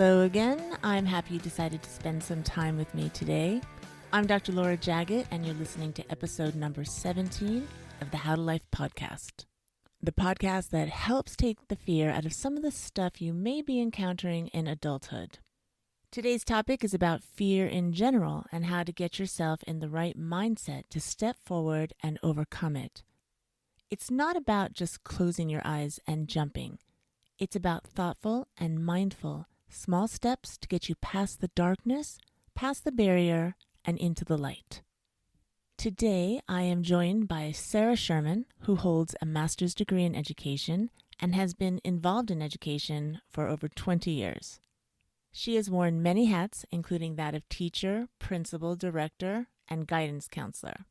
Hello again. I'm happy you decided to spend some time with me today. I'm Dr. Laura Jaggett, and you're listening to episode number 17 of the How to Life podcast. The podcast that helps take the fear out of some of the stuff you may be encountering in adulthood. Today's topic is about fear in general and how to get yourself in the right mindset to step forward and overcome it. It's not about just closing your eyes and jumping. It's about thoughtful and mindful small steps to get you past the darkness, past the barrier, and into the light. Today, I am joined by Sarah Sherman, who holds a master's degree in education and has been involved in education for over 20 years. She has worn many hats, including that of teacher, principal, director, and guidance counselor.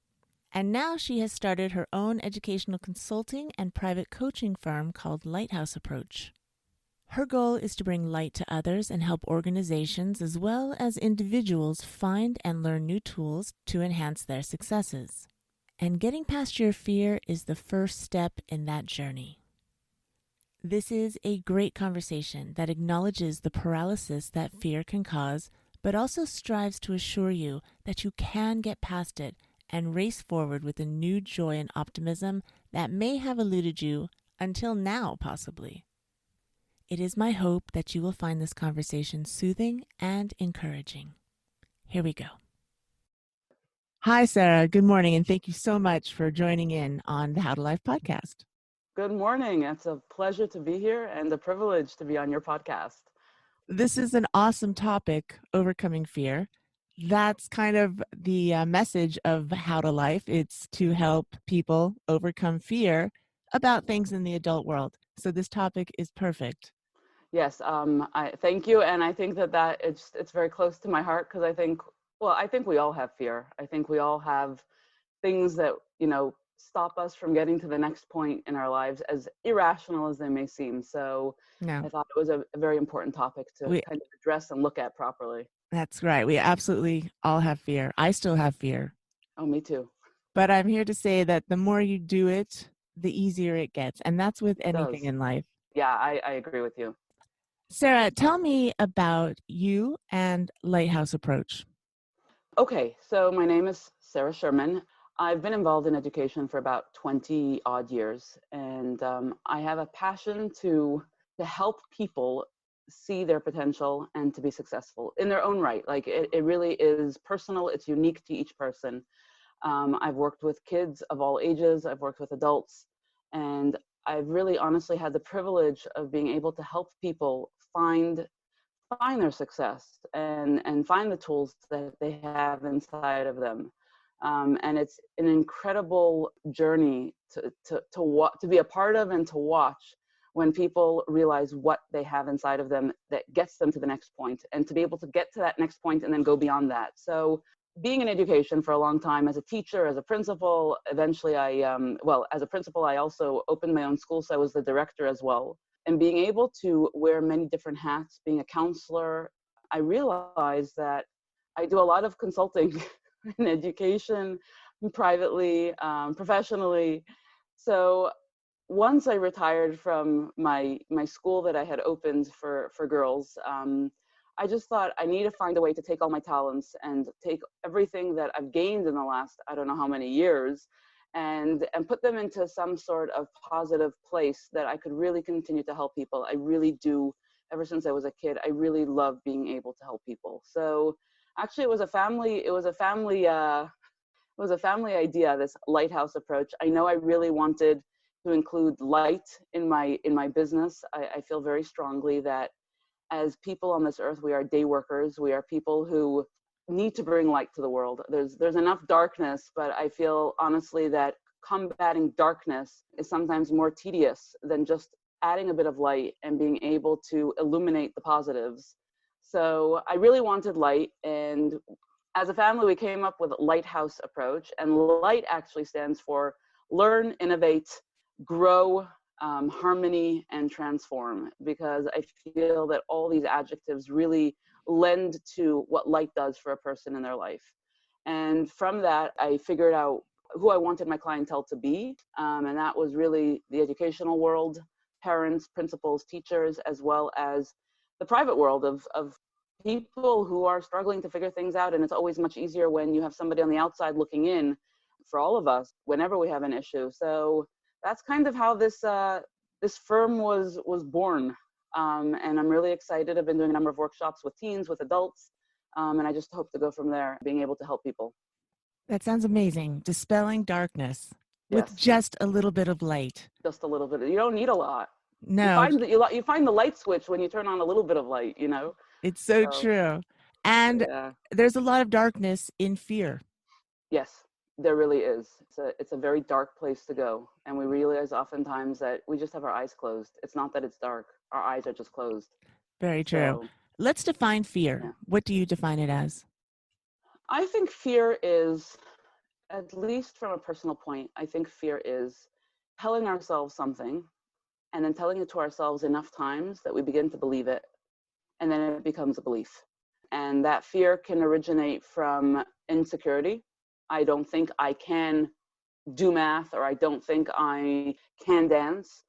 And now she has started her own educational consulting and private coaching firm called Lighthouse Approach. Her goal is to bring light to others and help organizations as well as individuals find and learn new tools to enhance their successes. And getting past your fear is the first step in that journey. This is a great conversation that acknowledges the paralysis that fear can cause, but also strives to assure you that you can get past it and race forward with a new joy and optimism that may have eluded you until now, possibly. It is my hope that you will find this conversation soothing and encouraging. Here we go. Hi, Sarah. Good morning, and thank you so much for joining in on the How to Life podcast. Good morning. It's a pleasure to be here and a privilege to be on your podcast. This is an awesome topic, overcoming fear. That's kind of the message of How to Life. It's to help people overcome fear about things in the adult world. So this topic is perfect. Yes, I thank you, and I think that it's very close to my heart because I think we all have fear. I think we all have things that stop us from getting to the next point in our lives, as irrational as they may seem. So I thought it was a very important topic to kind of address and look at properly. That's right. We absolutely all have fear. I still have fear. Oh, me too. But I'm here to say that the more you do it, the easier it gets. And that's with anything in life. Yeah, I agree with you. Sarah, tell me about you and Lighthouse Approach. Okay, so my name is Sarah Sherman. I've been involved in education for about 20 odd years, and I have a passion to help people see their potential and to be successful in their own right. Like it really is personal. It's unique to each person. I've worked with kids of all ages. I've worked with adults, and I've really honestly had the privilege of being able to help people find their success and find the tools that they have inside of them. And it's an incredible journey to be a part of and to watch when people realize what they have inside of them that gets them to the next point, and to be able to get to that next point and then go beyond that. So being in education for a long time, as a teacher, as a principal, eventually as a principal, I also opened my own school, so I was the director as well. And being able to wear many different hats, being a counselor, I realized that I do a lot of consulting in education, privately, professionally. So once I retired from my school that I had opened for girls, I just thought I need to find a way to take all my talents and take everything that I've gained in the last, I don't know how many years, and put them into some sort of positive place that I could really continue to help people. I really do. Ever since I was a kid, I really love being able to help people. So actually, it was a family idea, this Lighthouse Approach. I know I really wanted to include light in my business. I feel very strongly that as people on this earth, we are day workers. We are people who need to bring light to the world. There's enough darkness, but I feel honestly that combating darkness is sometimes more tedious than just adding a bit of light and being able to illuminate the positives. So I really wanted light, and as a family, we came up with Lighthouse Approach, and light actually stands for learn, innovate, grow, harmony, and transform, because I feel that all these adjectives really lend to what light does for a person in their life. And from that, I figured out who I wanted my clientele to be, and that was really the educational world, parents, principals, teachers, as well as the private world of people who are struggling to figure things out. And it's always much easier when you have somebody on the outside looking in for all of us whenever we have an issue. So that's kind of how this firm was born. And I'm really excited. I've been doing a number of workshops with teens, with adults, and I just hope to go from there, being able to help people. That sounds amazing. Dispelling darkness with Yes, just a little bit of light. just a little bit. You don't need a lot. You No, find that you find the light switch when you turn on a little bit of light. it's so So true. And yeah, there's a lot of darkness in fear. yes, there really is. It's a very dark place to go, and we realize oftentimes that we just have our eyes closed. It's not that it's dark; our eyes are just closed. Very true. So Let's define fear. yeah, What do you define it as? I think fear is, at least from a personal point, I think fear is telling ourselves something and then telling it to ourselves enough times that we begin to believe it, and then it becomes a belief. And that fear can originate from insecurity. I don't think I can do math, or I don't think I can dance,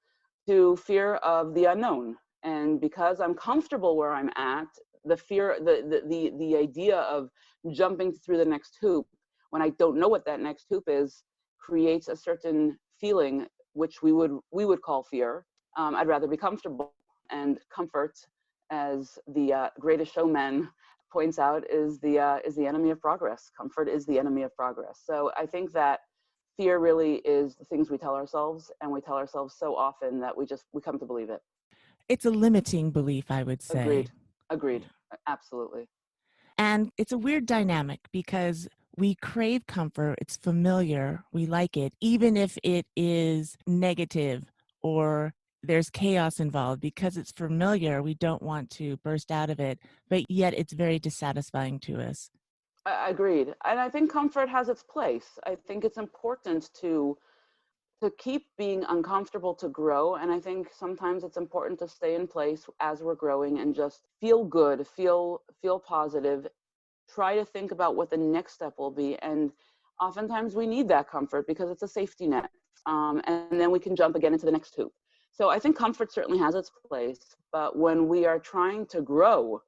to fear of the unknown. And because I'm comfortable where I'm at, the fear, the idea of jumping through the next hoop when I don't know what that next hoop is creates a certain feeling which we would call fear. I'd rather be comfortable, and comfort, as the Greatest Showman points out, is the enemy of progress. Comfort is the enemy of progress. So I think that fear really is the things we tell ourselves, and we tell ourselves so often that we come to believe it. It's a limiting belief, I would say. Agreed. Absolutely. And it's a weird dynamic because we crave comfort. It's familiar. We like it, even if it is negative or there's chaos involved. Because it's familiar, we don't want to burst out of it, but yet it's very dissatisfying to us. Agreed. And I think comfort has its place. I think it's important to keep being uncomfortable to grow. And I think sometimes it's important to stay in place as we're growing and just feel good, feel positive, try to think about what the next step will be. And oftentimes we need that comfort because it's a safety net. And then we can jump again into the next hoop. So I think comfort certainly has its place, but when we are trying to grow,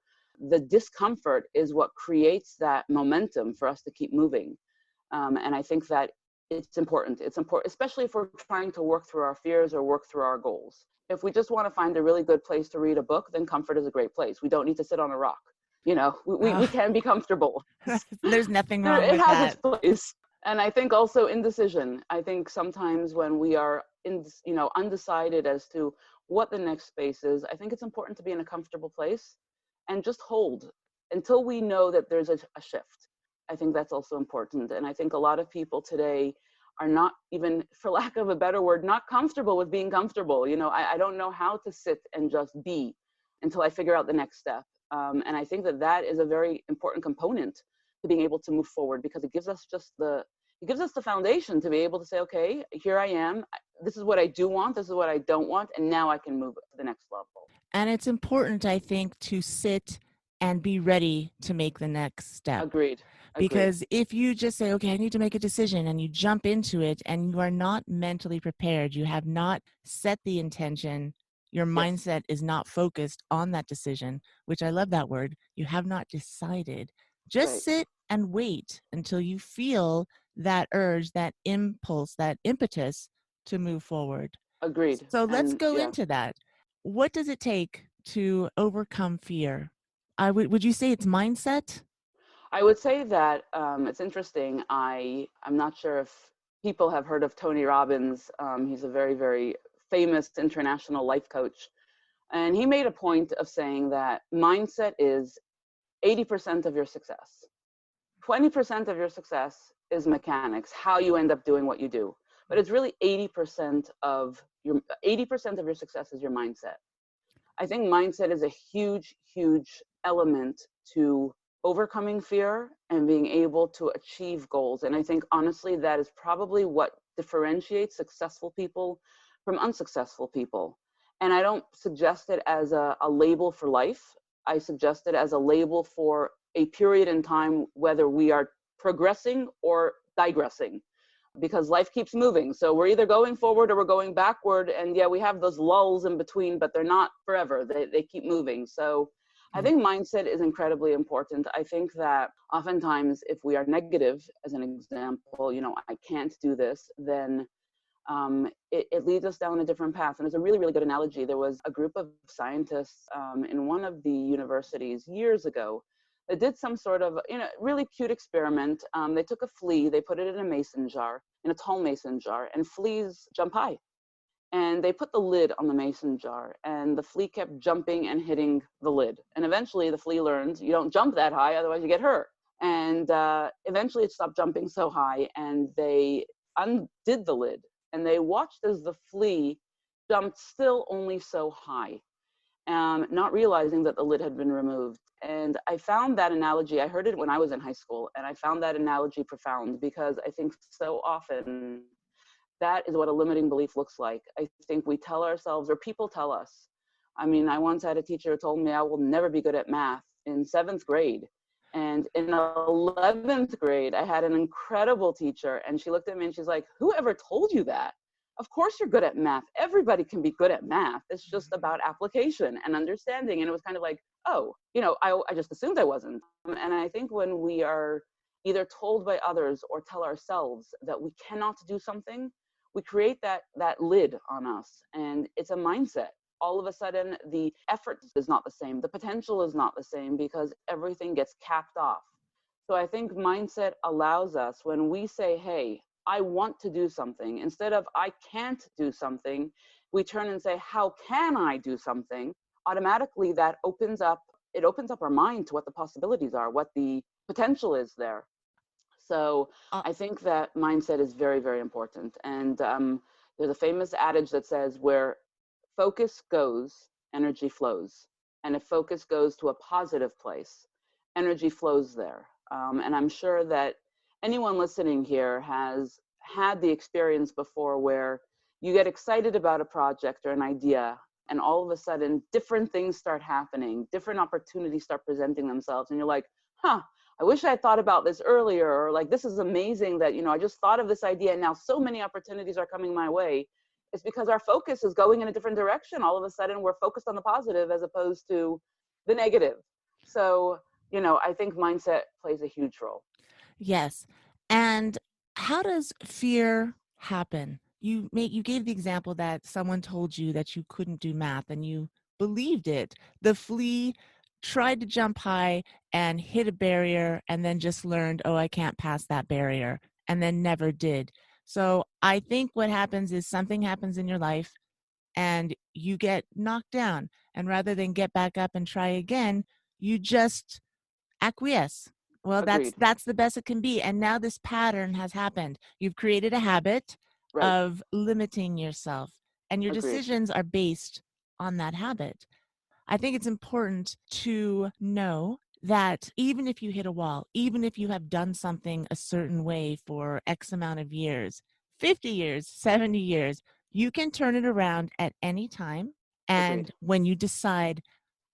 the discomfort is what creates that momentum for us to keep moving. And I think that it's important, especially if we're trying to work through our fears or work through our goals. If we just want to find a really good place to read a book, then comfort is a great place. We don't need to sit on a rock. We can be comfortable. There's nothing wrong It with has that. its place. And I think also indecision. I think sometimes when we are undecided as to what the next space is, I think it's important to be in a comfortable place and just hold until we know that there's a shift. I think that's also important. And I think a lot of people today are not, even for lack of a better word, not comfortable with being comfortable. I don't know how to sit and just be until I figure out the next step. And I think that is a very important component to being able to move forward, because it gives us the foundation to be able to say, okay, here I am. This is what I do want. This is what I don't want. And now I can move to the next level. And it's important, I think, to sit and be ready to make the next step. Agreed. Because if you just say, okay, I need to make a decision, and you jump into it and you are not mentally prepared, you have not set the intention, your mindset is not focused on that decision, which I love that word. You have not decided. Just sit and wait until you feel that urge, that impulse, that impetus to move forward. Agreed. So let's go into that. What does it take to overcome fear? Would you say it's mindset? I would say that it's interesting. I'm not sure if people have heard of Tony Robbins. He's a very, very famous international life coach. And he made a point of saying that mindset is 80% of your success. 20% of your success is mechanics, how you end up doing what you do. But it's really 80% of your success is your mindset. I think mindset is a huge, huge element to overcoming fear and being able to achieve goals. And I think, honestly, that is probably what differentiates successful people from unsuccessful people. And I don't suggest it as a label for life. I suggest it as a label for a period in time, whether we are progressing or digressing. because life keeps moving. So we're either going forward or we're going backward. And yeah, we have those lulls in between, but they're not forever. They keep moving. So I think mindset is incredibly important. I think that oftentimes if we are negative, as an example, I can't do this, then it leads us down a different path. And it's a really, really good analogy. There was a group of scientists in one of the universities years ago that did some sort of, really cute experiment. They took a flea, they put it in a mason jar, in a tall mason jar, and fleas jump high. And they put the lid on the mason jar, and the flea kept jumping and hitting the lid. And eventually the flea learned, you don't jump that high, otherwise you get hurt. And eventually it stopped jumping so high, and they undid the lid. And they watched as the flea jumped still only so high, not realizing that the lid had been removed. And I found that analogy, I heard it when I was in high school, and I found that analogy profound, because I think so often that is what a limiting belief looks like. I think we tell ourselves, or people tell us. I mean, I once had a teacher who told me I will never be good at math in 7th grade. And in 11th grade, I had an incredible teacher, and she looked at me and she's like, whoever told you that? Of course you're good at math. Everybody can be good at math. It's just about application and understanding. And it was kind of like, oh, I just assumed I wasn't. And I think when we are either told by others or tell ourselves that we cannot do something, we create that lid on us, and it's a mindset. All of a sudden, the effort is not the same. The potential is not the same, because everything gets capped off. So I think mindset allows us, when we say, hey, I want to do something, instead of I can't do something, we turn and say, how can I do something? Automatically that opens up our mind to what the possibilities are, what the potential is there. So I think that mindset is very, very important. And there's a famous adage that says, where focus goes, energy flows. And if focus goes to a positive place, energy flows there. And I'm sure that anyone listening here has had the experience before where you get excited about a project or an idea, and all of a sudden different things start happening, different opportunities start presenting themselves, and you're like, I wish I had thought about this earlier, or like, this is amazing that, I just thought of this idea and now so many opportunities are coming my way. It's because our focus is going in a different direction. All of a sudden we're focused on the positive as opposed to the negative. So, I think mindset plays a huge role. Yes. And how does fear happen? You gave the example that someone told you that you couldn't do math and you believed it. The flea tried to jump high and hit a barrier and then just learned, oh, I can't pass that barrier, and then never did. So I think what happens is something happens in your life and you get knocked down. And rather than get back up and try again, you just acquiesce. Well, Agreed. that's the best it can be. And now this pattern has happened. You've created a habit Right. of limiting yourself, and your Agreed. decisions are based on that habit. I think it's important to know that even if you hit a wall, even if you have done something a certain way for X amount of years, 50 years, 70 years, you can turn it around at any time. And Agreed. when you decide,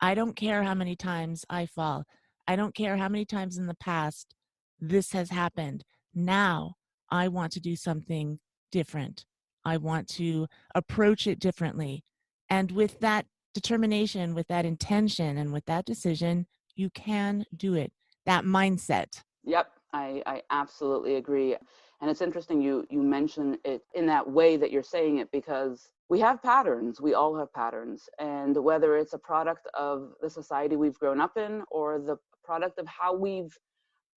I don't care how many times I fall, I don't care how many times in the past this has happened. Now I want to do something different. I want to approach it differently. And with that determination, with that intention, and with that decision, you can do it. That mindset. Yep, I absolutely agree. And it's interesting you mention it in that way that you're saying it, because we have patterns. We all have patterns. And whether it's a product of the society we've grown up in, or the product of how we've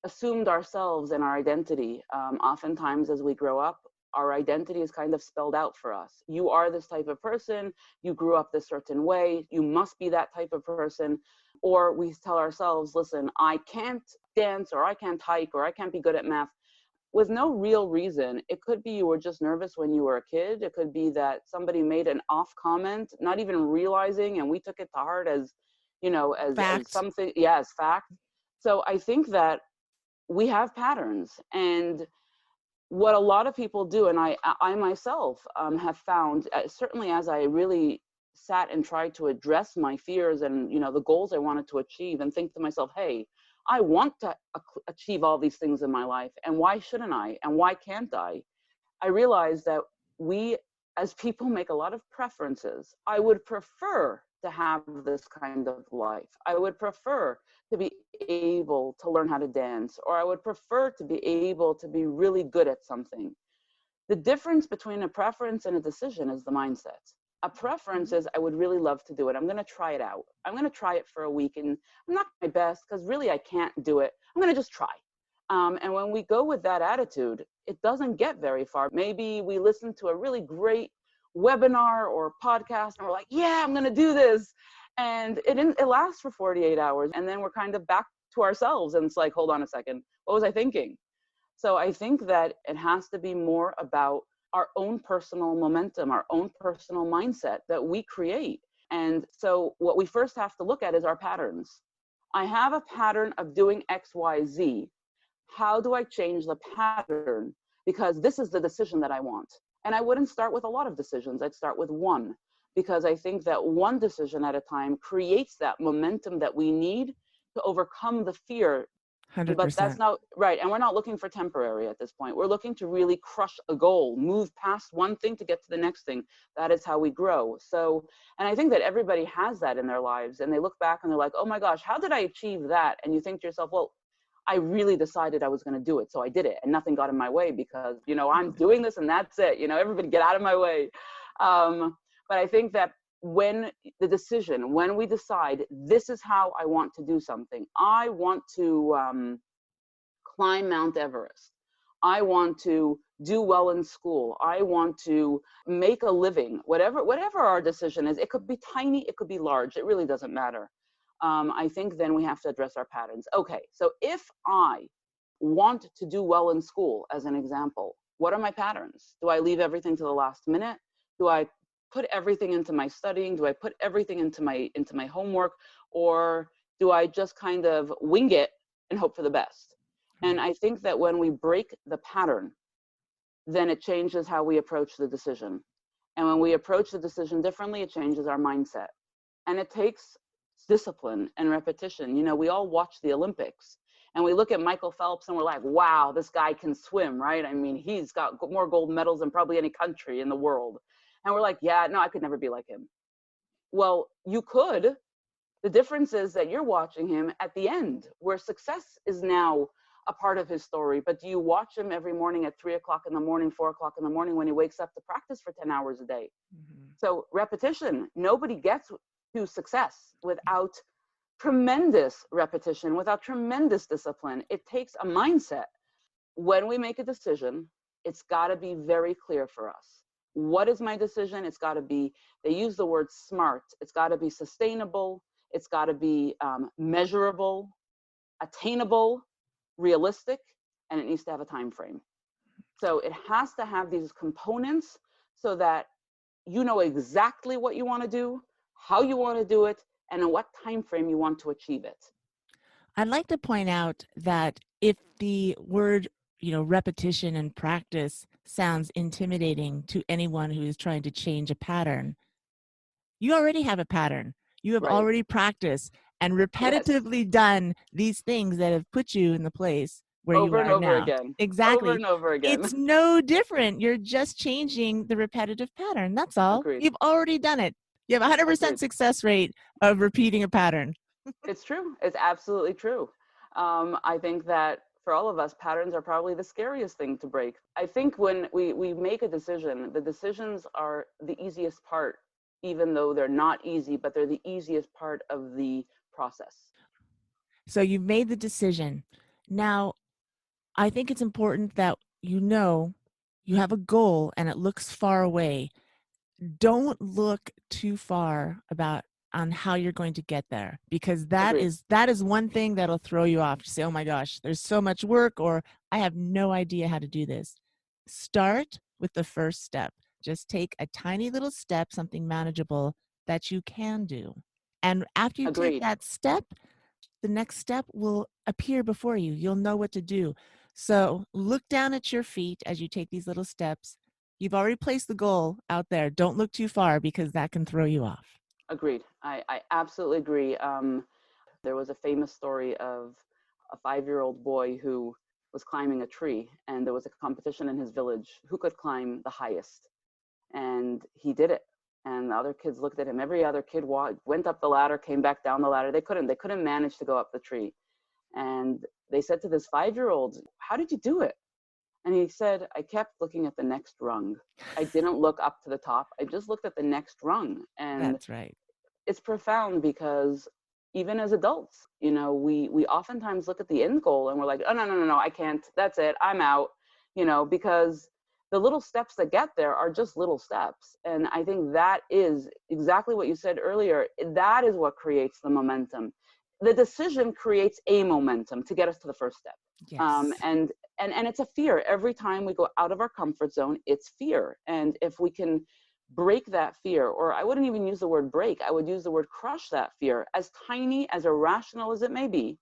assumed ourselves and our identity, oftentimes as we grow up, our identity is kind of spelled out for us. You are this type of person. You grew up this certain way. You must be that type of person. Or we tell ourselves, listen, I can't dance, or I can't hike, or I can't be good at math, with no real reason. It could be you were just nervous when you were a kid. It could be that somebody made an off comment, not even realizing, and we took it to heart as, as something, as fact. So I think that we have patterns, and what a lot of people do, and I myself have found, certainly as I really sat and tried to address my fears and, the goals I wanted to achieve, and think to myself, hey, I want to achieve all these things in my life, and why shouldn't I? And why can't I? I realized that we as people make a lot of preferences. I would prefer to have this kind of life. I would prefer to be able to learn how to dance, or I would prefer to be able to be really good at something. The difference between a preference and a decision is the mindset. A preference is I would really love to do it. I'm going to try it out. I'm going to try it for a week, and I'm not my best because really I can't do it. I'm going to just try. And when we go with that attitude, it doesn't get very far. Maybe we listen to a really great webinar or podcast and we're like, yeah, I'm going to do this. And it lasts for 48 hours. And then we're kind of back to ourselves. And it's like, hold on a second. What was I thinking? So I think that it has to be more about our own personal momentum, our own personal mindset that we create. And so what we first have to look at is our patterns. I have a pattern of doing X, Y, Z. How do I change the pattern? Because this is the decision that I want. And I wouldn't start with a lot of decisions. I'd start with one, because I think that one decision at a time creates that momentum that we need to overcome the fear. 100%. But that's not right. And we're not looking for temporary at this point. We're looking to really crush a goal, move past one thing to get to the next thing. That is how we grow. So, and I think that everybody has that in their lives, and they look back and they're like, oh my gosh, how did I achieve that? And you think to yourself, well, I really decided I was going to do it. So I did it, and nothing got in my way because, I'm doing this and that's it. Everybody get out of my way. But I think that when we decide this is how I want to do something, I want to climb Mount Everest. I want to do well in school. I want to make a living, whatever our decision is. It could be tiny, it could be large. It really doesn't matter. I think then we have to address our patterns. Okay, so if I want to do well in school, as an example, what are my patterns? Do I leave everything to the last minute? Do I put everything into my studying? Do I put everything into my homework? Or do I just kind of wing it and hope for the best? And I think that when we break the pattern, then it changes how we approach the decision. And when we approach the decision differently, it changes our mindset. And it takes discipline and repetition. We all watch the Olympics and we look at Michael Phelps and we're like, wow, this guy can swim, right? I mean, he's got more gold medals than probably any country in the world. And we're like, yeah, no, I could never be like him. Well, you could. The difference is that you're watching him at the end, where success is now a part of his story. But do you watch him every morning at 3 o'clock in the morning, 4 o'clock in the morning when he wakes up to practice for 10 hours a day? Mm-hmm. So repetition. Nobody gets to success without tremendous repetition, without tremendous discipline. It takes a mindset. When we make a decision, it's got to be very clear for us. What is my decision? It's got to be, they use the word smart. It's got to be sustainable. It's got to be measurable, attainable, realistic, and it needs to have a time frame. So it has to have these components so that you know exactly what you want to do, how you want to do it, and in what time frame you want to achieve it. I'd like to point out that if the word, repetition and practice sounds intimidating to anyone who is trying to change a pattern, you already have a pattern. You have already practiced and repetitively done these things that have put you in the place where you are now. Over and over again. Exactly. Over and over again. It's no different. You're just changing the repetitive pattern. That's all. Agreed. You've already done it. You have a 100% success rate of repeating a pattern. It's true. It's absolutely true. I think that for all of us, patterns are probably the scariest thing to break. I think when we make a decision, the decisions are the easiest part, even though they're not easy, but they're the easiest part of the process. So you've made the decision. Now, I think it's important that you have a goal and it looks far away. Don't look too far on how you're going to get there, because that is one thing that'll throw you off. You say, oh my gosh, there's so much work, or I have no idea how to do this. Start with the first step. Just take a tiny little step, something manageable that you can do. And after you take that step, the next step will appear before you. You'll know what to do. So look down at your feet as you take these little steps. You've already placed the goal out there. Don't look too far, because that can throw you off. Agreed. I absolutely agree. There was a famous story of a 5-year-old boy who was climbing a tree, and there was a competition in his village who could climb the highest. And he did it. And the other kids looked at him. Every other kid went up the ladder, came back down the ladder. They couldn't manage to go up the tree. And they said to this 5-year-old, "How did you do it?" And he said, "I kept looking at the next rung. I didn't look up to the top. I just looked at the next rung." And That's right. it's profound because even as adults, we oftentimes look at the end goal and we're like, "Oh, no, no, no, no, I can't. That's it. I'm out," because the little steps that get there are just little steps. And I think that is exactly what you said earlier. That is what creates the momentum. The decision creates a momentum to get us to the first step. Yes. And it's a fear. Every time we go out of our comfort zone, it's fear. And if we can break that fear, or I wouldn't even use the word break, I would use the word crush that fear, as tiny, as irrational as it may be,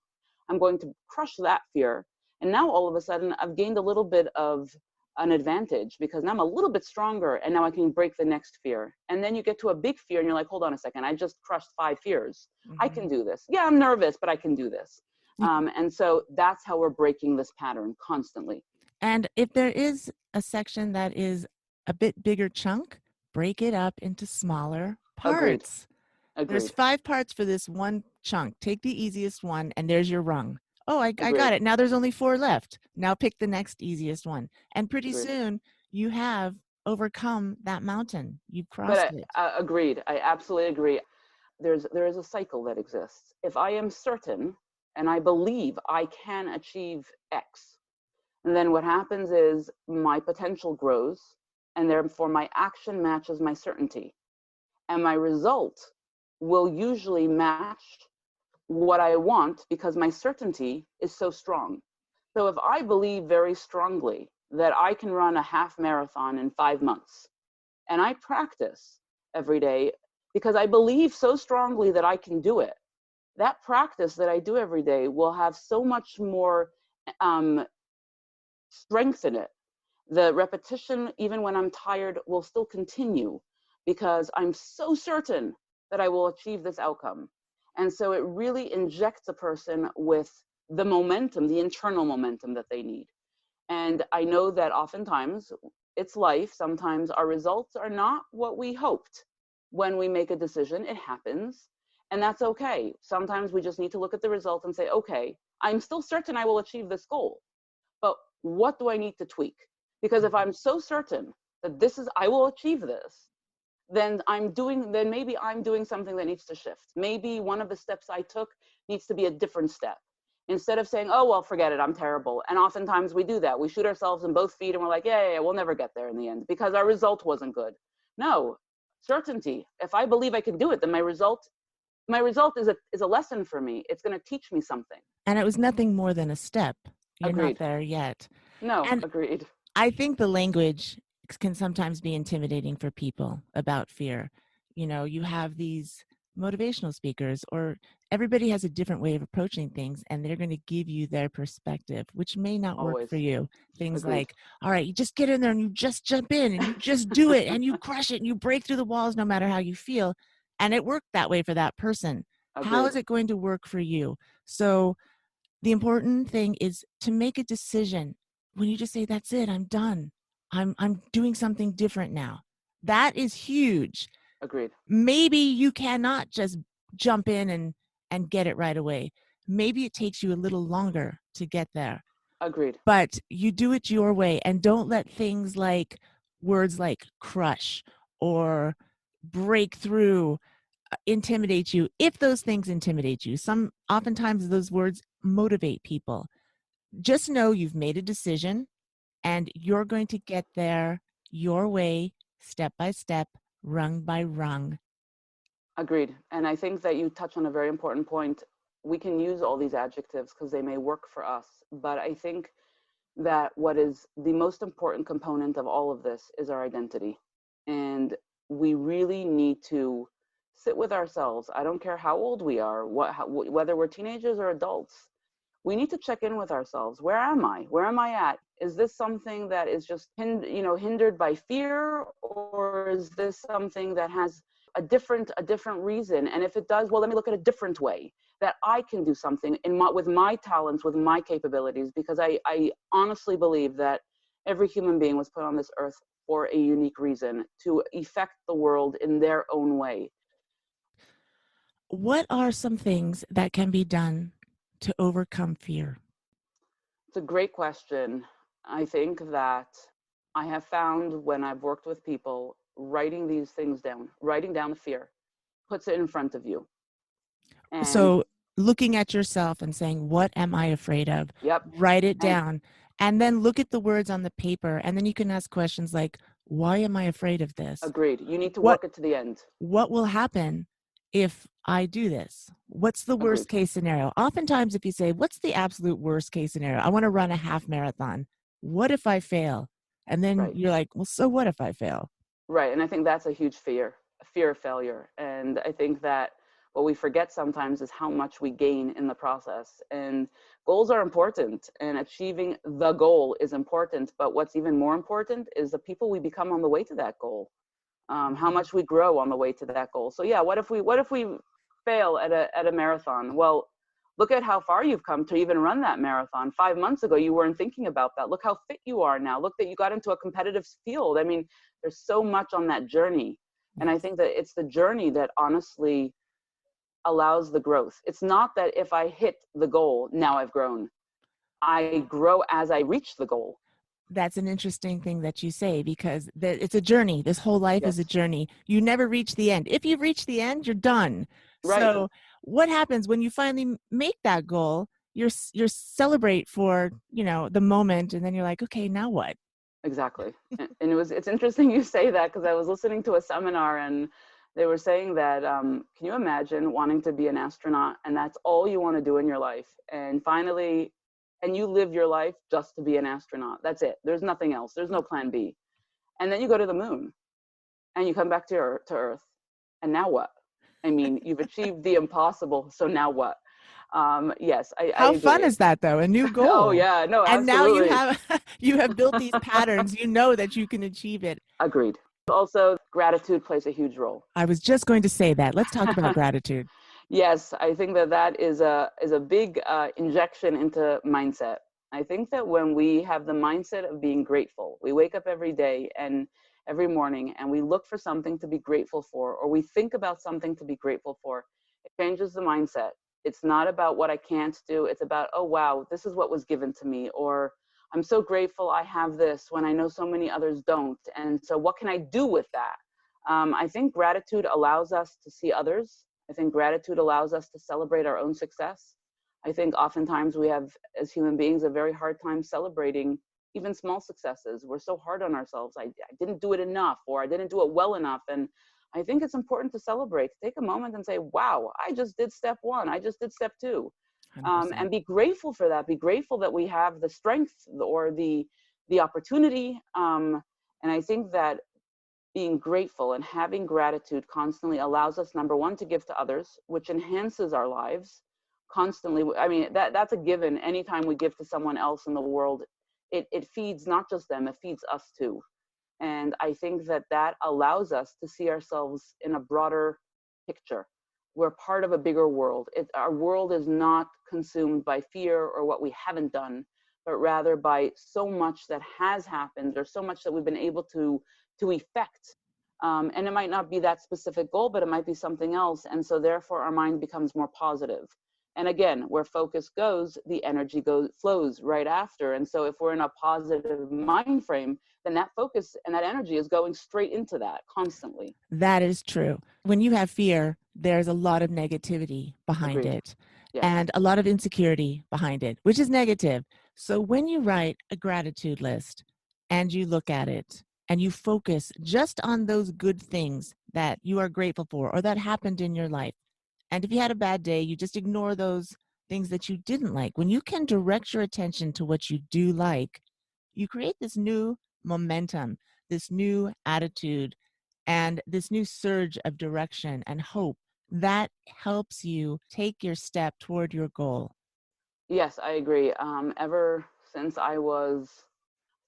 I'm going to crush that fear. And now all of a sudden I've gained a little bit of an advantage because now I'm a little bit stronger, and now I can break the next fear. And then you get to a big fear and you're like, hold on a second, I just crushed 5 fears. I can do this. Yeah, I'm nervous, but I can do this. And so that's how we're breaking this pattern constantly. And if there is a section that is a bit bigger chunk, break it up into smaller Agreed. parts. Agreed. There's 5 parts for this one chunk. Take the easiest one, and there's your rung. Oh, I Agreed. got it. Now there's only 4 left. Now pick the next easiest one. And pretty Agreed. soon you have overcome that mountain. You've But crossed it. Agreed. I absolutely agree. There is a cycle that exists. If I am certain and I believe I can achieve X, and then what happens is my potential grows, and therefore my action matches my certainty. And my result will usually match what I want because my certainty is so strong. So if I believe very strongly that I can run a half marathon in 5 months, and I practice every day because I believe so strongly that I can do it, that practice that I do every day will have so much more strength in it. The repetition, even when I'm tired, will still continue because I'm so certain that I will achieve this outcome. And so it really injects a person with the momentum, the internal momentum that they need. And I know that oftentimes it's life. Sometimes our results are not what we hoped. When we make a decision, it happens. And that's okay. Sometimes we just need to look at the result and say, okay, I'm still certain I will achieve this goal, but what do I need to tweak? Because if I'm so certain that I will achieve this, then maybe I'm doing something that needs to shift. Maybe one of the steps I took needs to be a different step. Instead of saying, oh, well, forget it, I'm terrible. And oftentimes we do that. We shoot ourselves in both feet and we're like, yeah, we'll never get there in the end because our result wasn't good. No, certainty. If I believe I can do it, then my result is a lesson for me. It's going to teach me something. And it was nothing more than a step. You're Agreed. not there yet. No, And agreed. I think the language can sometimes be intimidating for people about fear. You have these motivational speakers, or everybody has a different way of approaching things, and they're going to give you their perspective, which may not work Always. for you. Things Agreed. like, all right, you just get in there and you just jump in and you just do it and you crush it and you break through the walls no matter how you feel. And it worked that way for that person. Agreed. How is it going to work for you? So the important thing is to make a decision. When you just say, that's it, I'm done. I'm doing something different now. That is huge. Agreed. Maybe you cannot just jump in and get it right away. Maybe it takes you a little longer to get there. Agreed. But you do it your way, and don't let things like words like crush or breakthrough intimidate you. If those things intimidate you, oftentimes those words motivate people. Just know you've made a decision and you're going to get there your way, step by step, rung by rung. Agreed. And I think that you touch on a very important point. We can use all these adjectives because they may work for us, but I think that what is the most important component of all of this is our identity. And we really need to sit with ourselves. I don't care how old we are, whether we're teenagers or adults. We need to check in with ourselves. Where am I? Where am I at? Is this something that is just hindered by fear, or is this something that has a different reason. And if it does, well, let me look at a different way that I can do something with my talents, with my capabilities, because I honestly believe that every human being was put on this earth for a unique reason, to affect the world in their own way. What are some things that can be done to overcome fear? It's a great question. I think that I have found when I've worked with people, writing these things down, writing down the fear, puts it in front of you. And So looking at yourself and saying, what am I afraid of? yep, Write it and down. And then look at the words on the paper. And then you can ask questions like, why am I afraid of this? agreed. You need to What work it to the end. what will happen if I do this? What's the worst Agreed. case scenario? Oftentimes, if you say, what's the absolute worst case scenario? I want to run a half marathon. What if I fail? And then Right. you're like, well, so what if I fail? Right. And I think that's a huge fear of failure. And I think that what we forget sometimes is how much we gain in the process. And goals are important, and achieving the goal is important. But what's even more important is the people we become on the way to that goal. How much we grow on the way to that goal. So yeah, what if we fail at a marathon? Well, look at how far you've come to even run that marathon. 5 months ago, you weren't thinking about that. Look how fit you are now. Look that you got into a competitive field. I mean, there's so much on that journey. And I think that it's the journey that honestly allows the growth. It's not that if I hit the goal, now I've grown. I grow as I reach the goal. That's an interesting thing that you say, because it's a journey. This whole life is a Yes. journey. You never reach the end. If you reach the end, you're done. Right. So what happens when you finally make that goal? You're celebrate for, the moment, and then you're like, okay, now what? Exactly. And it's interesting you say that, because I was listening to a seminar and they were saying that, can you imagine wanting to be an astronaut and that's all you want to do in your life? And finally, and you live your life just to be an astronaut. That's it. There's nothing else. There's no plan B. And then you go to the moon and you come back to Earth. And now what? I mean, you've achieved the impossible. So now what? Yes, I How fun agree. is that, though? A new Oh goal. yeah, no, And now you absolutely. have you have built these patterns. You know that you can achieve it. Agreed. Also, gratitude plays a huge role. I was just going to say that. Let's talk about gratitude. Yes, I think that is a big injection into mindset. I think that when we have the mindset of being grateful, we wake up every day and every morning and we look for something to be grateful for, or we think about something to be grateful for, it changes the mindset. It's not about what I can't do. It's about, oh, wow, this is what was given to me, or I'm so grateful I have this when I know so many others don't. And so what can I do with that? I think gratitude allows us to see others. I think gratitude allows us to celebrate our own success. I think oftentimes we have, as human beings, a very hard time celebrating even small successes. We're so hard on ourselves. I didn't do it enough, or I didn't do it well enough. And I think it's important to celebrate, to take a moment and say, wow, I just did step one. I just did step two. 100%. And be grateful for that. Be grateful that we have the strength or the opportunity. And I think that being grateful and having gratitude constantly allows us, number one, to give to others, which enhances our lives constantly. I mean, that's a given. Anytime we give to someone else in the world, it feeds not just them, it feeds us too. And I think that allows us to see ourselves in a broader picture. We're part of a bigger world. Our world is not consumed by fear or what we haven't done, but rather by so much that has happened, or so much that we've been able to effect. And it might not be that specific goal, but it might be something else. And so therefore our mind becomes more positive. And again, where focus goes, the energy flows right after. And so if we're in a positive mind frame, then that focus and that energy is going straight into that constantly. That is true. When you have fear, there's a lot of negativity behind Agreed. it Yes. and a lot of insecurity behind it, which is negative. So when you write a gratitude list and you look at it and you focus just on those good things that you are grateful for or that happened in your life, and if you had a bad day, you just ignore those things that you didn't like. When you can direct your attention to what you do like, you create this new momentum, this new attitude, and this new surge of direction and hope that helps you take your step toward your goal. Yes, I agree. Since I was,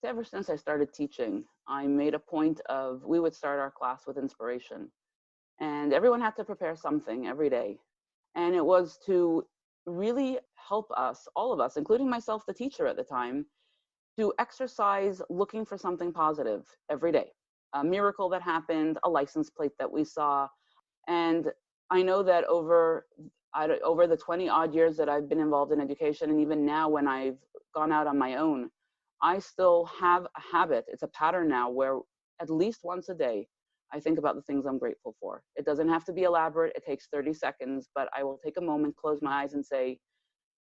ever since I started teaching, I made a point of, we would start our class with inspiration. and everyone had to prepare something every day. And it was to really help us, all of us, including myself, the teacher at the time, to exercise looking for something positive every day. A miracle that happened, a license plate that we saw. And I know that over the 20 odd years that I've been involved in education, and even now when I've gone out on my own, I still have a habit. It's a pattern now where at least once a day, I think about the things I'm grateful for. It doesn't have to be elaborate. It takes 30 seconds, but I will take a moment, close my eyes and say,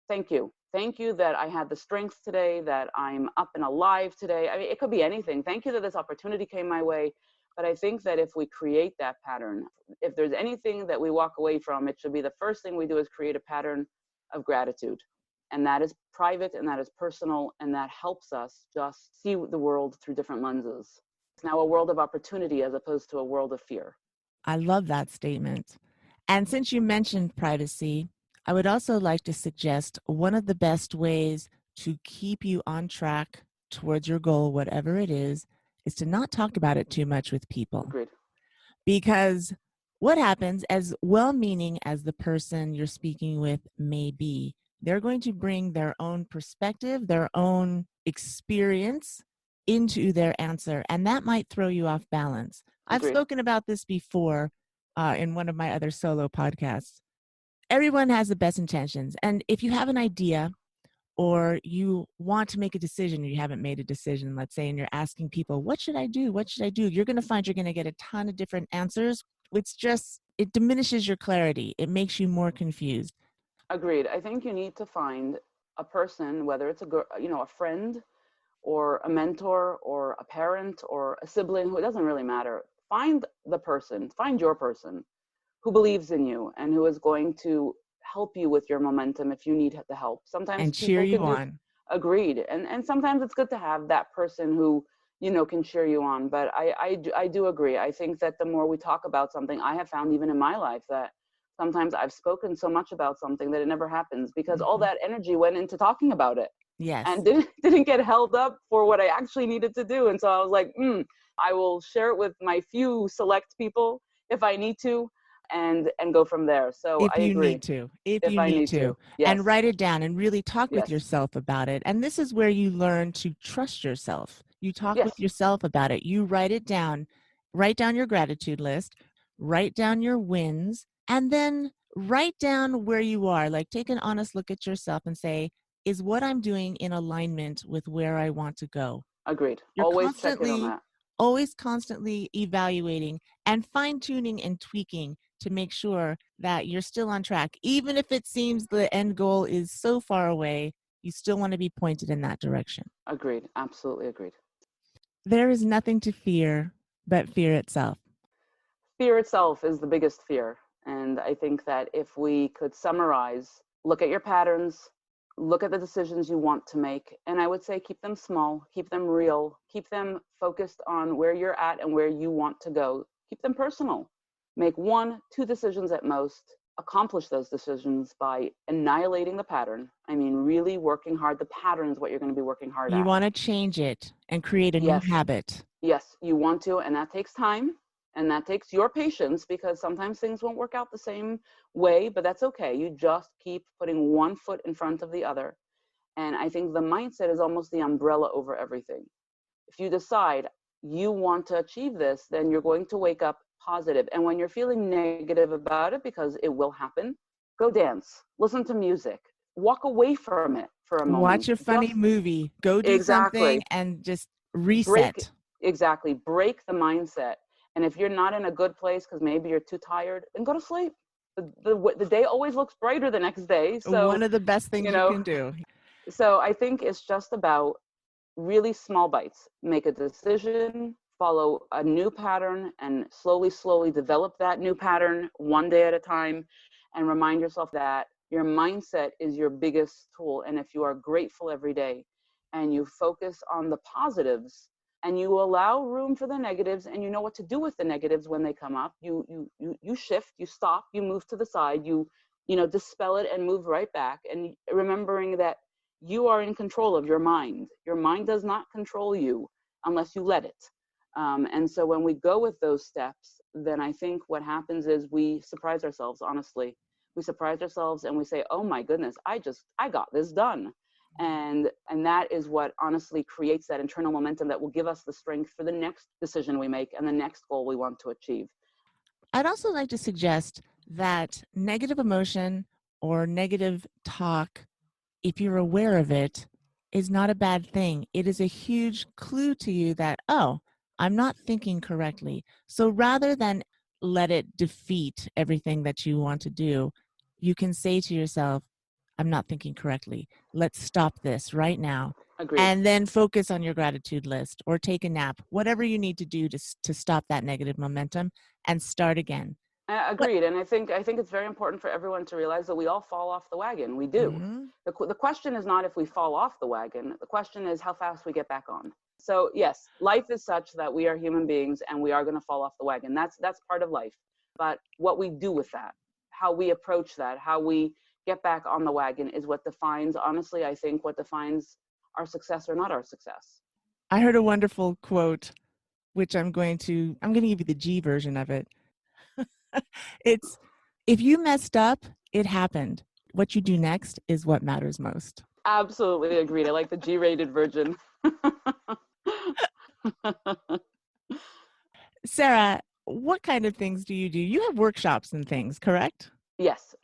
thank you. Thank you that I had the strength today, that I'm up and alive today. I mean, it could be anything. Thank you that this opportunity came my way. But I think that if we create that pattern, if there's anything that we walk away from, it should be the first thing we do is create a pattern of gratitude. And that is private and that is personal, and that helps us just see the world through different lenses. It's now a world of opportunity as opposed to a world of fear. I love that statement. And since you mentioned privacy, I would also like to suggest one of the best ways to keep you on track towards your goal, whatever it is to not talk about it too much with people. Agreed. Because what happens, as well-meaning as the person you're speaking with may be, they're going to bring their own perspective, their own experience into their answer, and that might throw you off balance. I've Agreed. spoken about this before in one of my other solo podcasts. Everyone has the best intentions, and if you have an idea or you want to make a decision or you haven't made a decision, let's say, and you're asking people, what should I do? What should I do? You're going to find you're going to get a ton of different answers. It diminishes your clarity. It makes you more confused. Agreed. I think you need to find a person, whether it's a friend or a mentor or a parent or a sibling, who, it doesn't really matter. Find the person, find your person who believes in you and who is going to help you with your momentum if you need the help. Sometimes And cheer people you can on. Agreed. And sometimes it's good to have that person who, can cheer you on. But I do agree. I think that the more we talk about something, I have found even in my life that sometimes I've spoken so much about something that it never happens because all that energy went into talking about it. Yes. And didn't get held up for what I actually needed to do. And so I was like, I will share it with my few select people if I need to, and go from there. So I agree. If you need to. Yes. And write it down and really talk with Yes. yourself about it. And this is where you learn to trust yourself. You talk Yes. with yourself about it. You write it down. Write down your gratitude list. Write down your wins. And then write down where you are. Like, take an honest look at yourself and say, is what I'm doing in alignment with where I want to go? Agreed. You're Always check in on that. always constantly evaluating and fine-tuning and tweaking to make sure that you're still on track. Even if it seems the end goal is so far away, you still want to be pointed in that direction. Agreed. Absolutely agreed. There is nothing to fear but fear itself. Fear itself is the biggest fear. And I think that if we could summarize, look at your patterns, look at the decisions you want to make. And I would say keep them small, keep them real, keep them focused on where you're at and where you want to go. Keep them personal. Make 1-2 decisions at most. Accomplish those decisions by annihilating the pattern. I mean, really working hard. The pattern is what you're going to be working hard at. You want to change it and create a new habit. Yes, you want to. And that takes time. And that takes your patience because sometimes things won't work out the same way, but that's okay. You just keep putting one foot in front of the other. And I think the mindset is almost the umbrella over everything. If you decide you want to achieve this, then you're going to wake up positive. And when you're feeling negative about it, because it will happen, go dance, listen to music, walk away from it for a moment. Watch a funny movie, go do something and just reset. Break the mindset. And if you're not in a good place because maybe you're too tired, then go to sleep. The day always looks brighter the next day. So one of the best things you can do. So I think it's just about really small bites. Make a decision, follow a new pattern, and slowly develop that new pattern one day at a time. And remind yourself that your mindset is your biggest tool. And if you are grateful every day and you focus on the positives, and you allow room for the negatives, and you know what to do with the negatives when they come up. You shift, you stop, you move to the side, you dispel it and move right back. And remembering that you are in control of your mind. Your mind does not control you unless you let it. And so when we go with those steps, then I think what happens is we surprise ourselves, honestly. We surprise ourselves and we say, oh my goodness, I got this done. And that is what honestly creates that internal momentum that will give us the strength for the next decision we make and the next goal we want to achieve. I'd also like to suggest that negative emotion or negative talk, if you're aware of it, is not a bad thing. It is a huge clue to you that, oh, I'm not thinking correctly. So rather than let it defeat everything that you want to do, you can say to yourself, I'm not thinking correctly. Let's stop this right now. Agreed. And then focus on your gratitude list or take a nap, whatever you need to do to stop that negative momentum and start again. Agreed. And I think it's very important for everyone to realize that we all fall off the wagon. We do. Mm-hmm. The question is not if we fall off the wagon. The question is how fast we get back on. So yes, life is such that we are human beings and we are going to fall off the wagon. That's part of life. But what we do with that, how we approach that, how we get back on the wagon is what defines, honestly, I think what defines our success or not our success. I heard a wonderful quote, which I'm going to give you the G version of it. It's, if you messed up, it happened. What you do next is what matters most. Absolutely agreed. I like the G-rated version. Sarah, what kind of things do? You have workshops and things, correct? Yes.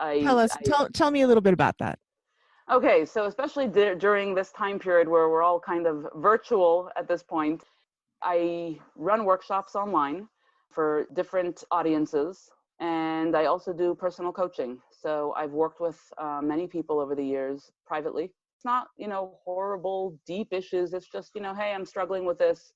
Tell me a little bit about that. Okay, so especially during this time period where we're all kind of virtual at this point, I run workshops online for different audiences, and I also do personal coaching. So I've worked with many people over the years privately. It's not, horrible, deep issues. It's just, hey, I'm struggling with this.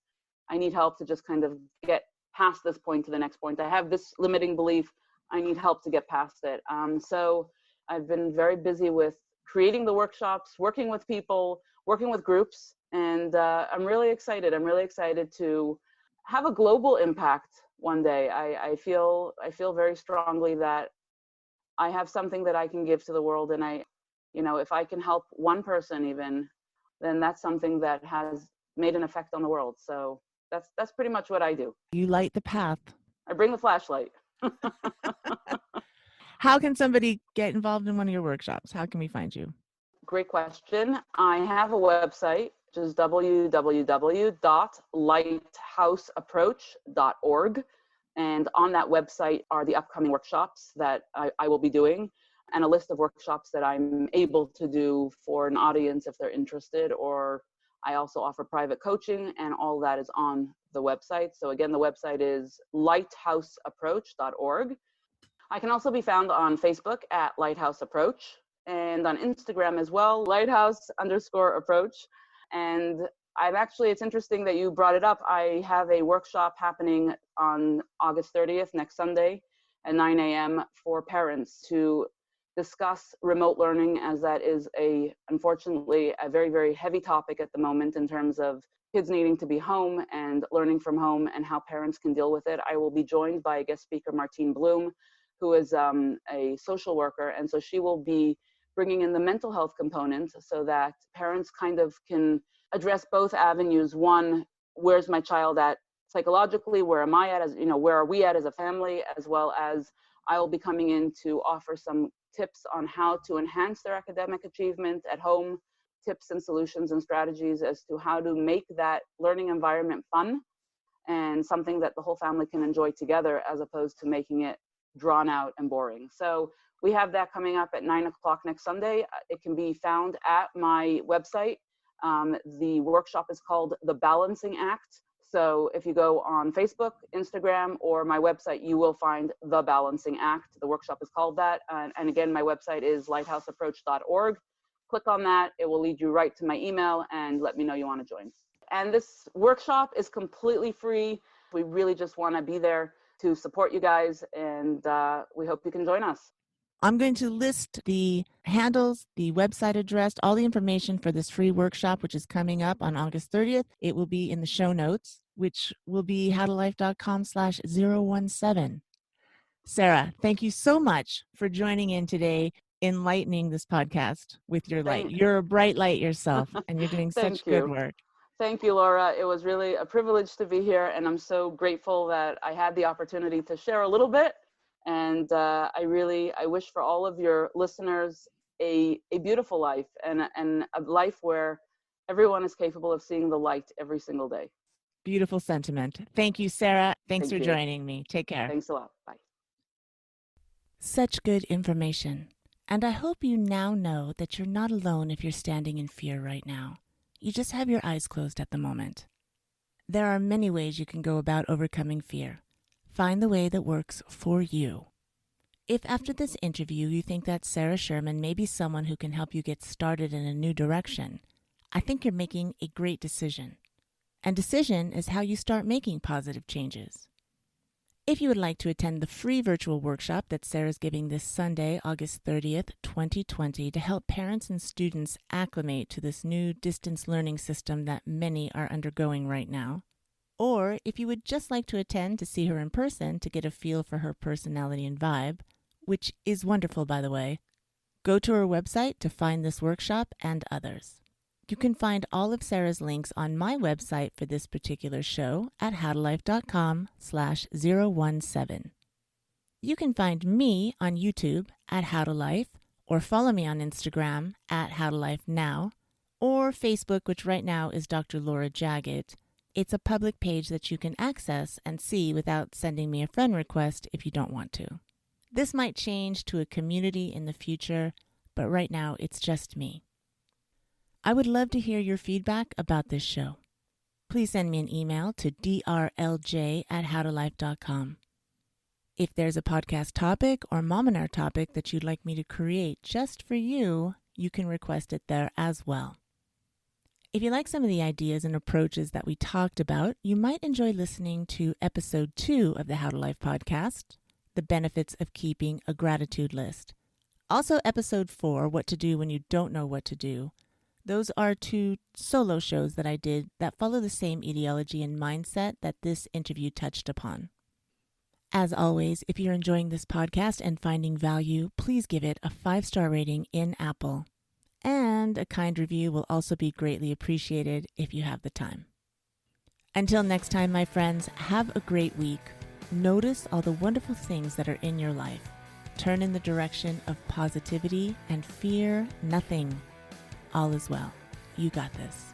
I need help to just kind of get past this point to the next point. I have this limiting belief. I need help to get past it. So I've been very busy with creating the workshops, working with people, working with groups, and I'm really excited. I'm really excited to have a global impact one day. I feel very strongly that I have something that I can give to the world, and if I can help one person even, then that's something that has made an effect on the world. So that's pretty much what I do. You light the path. I bring the flashlight. How can somebody get involved in one of your workshops? How can we find you? Great question. I have a website, which is www.lighthouseapproach.org. And on that website are the upcoming workshops that I will be doing, and a list of workshops that I'm able to do for an audience if they're interested, or I also offer private coaching, and all that is on the website. So again, the website is lighthouseapproach.org. I can also be found on Facebook at Lighthouse Approach, and on Instagram as well, Lighthouse_approach. And it's interesting that you brought it up. I have a workshop happening on August 30th, next Sunday at 9 a.m. for parents to discuss remote learning, as that is unfortunately a very, very heavy topic at the moment in terms of kids needing to be home and learning from home and how parents can deal with it. I will be joined by guest speaker Martine Bloom, who is a social worker. And so she will be bringing in the mental health component so that parents kind of can address both avenues. One, where's my child at psychologically? Where am I at? Where are we at as a family? As well as I will be coming in to offer some tips on how to enhance their academic achievement at home, tips and solutions and strategies as to how to make that learning environment fun and something that the whole family can enjoy together, as opposed to making it drawn out and boring. So we have that coming up at 9 o'clock next Sunday. It can be found at my website. The workshop is called The Balancing Act. So if you go on Facebook, Instagram, or my website, you will find The Balancing Act. The workshop is called that. And again, my website is lighthouseapproach.org. Click on that. It will lead you right to my email and let me know you want to join. And this workshop is completely free. We really just want to be there to support you guys, and we hope you can join us. I'm going to list the handles, the website address, all the information for this free workshop, which is coming up on August 30th. It will be in the show notes, which will be howtolife.com/017. Sarah, thank you so much for joining in today, enlightening this podcast with your light. You're a bright light yourself, and you're doing such good work. Thank you, Laura. It was really a privilege to be here, and I'm so grateful that I had the opportunity to share a little bit. And I wish for all of your listeners a beautiful life and a life where everyone is capable of seeing the light every single day. Beautiful sentiment. Thank you, Sarah. Thanks for Thank you. joining me. Take care. Thanks a lot. Bye. Such good information. And I hope you now know that you're not alone if you're standing in fear right now. You just have your eyes closed at the moment. There are many ways you can go about overcoming fear. Find the way that works for you. If after this interview you think that Sarah Sherman may be someone who can help you get started in a new direction, I think you're making a great decision. And decision is how you start making positive changes. If you would like to attend the free virtual workshop that Sarah's giving this Sunday, August 30th, 2020, to help parents and students acclimate to this new distance learning system that many are undergoing right now, or if you would just like to attend to see her in person to get a feel for her personality and vibe, which is wonderful, by the way, go to her website to find this workshop and others. You can find all of Sarah's links on my website for this particular show at howtolife.com/017. You can find me on YouTube at howtolife, or follow me on Instagram at howtolifenow, or Facebook, which right now is Dr. Laura Jaggett. It's a public page that you can access and see without sending me a friend request if you don't want to. This might change to a community in the future, but right now it's just me. I would love to hear your feedback about this show. Please send me an email to drlj@howtolife.com. If there's a podcast topic or Mominar topic that you'd like me to create just for you, you can request it there as well. If you like some of the ideas and approaches that we talked about, you might enjoy listening to episode 2 of the How to Life podcast, The Benefits of Keeping a Gratitude List. Also episode 4, What to Do When You Don't Know What to Do. Those are 2 solo shows that I did that follow the same ideology and mindset that this interview touched upon. As always, if you're enjoying this podcast and finding value, please give it a 5-star rating in Apple. And a kind review will also be greatly appreciated if you have the time. Until next time, my friends, have a great week. Notice all the wonderful things that are in your life. Turn in the direction of positivity and fear nothing. All is well. You got this.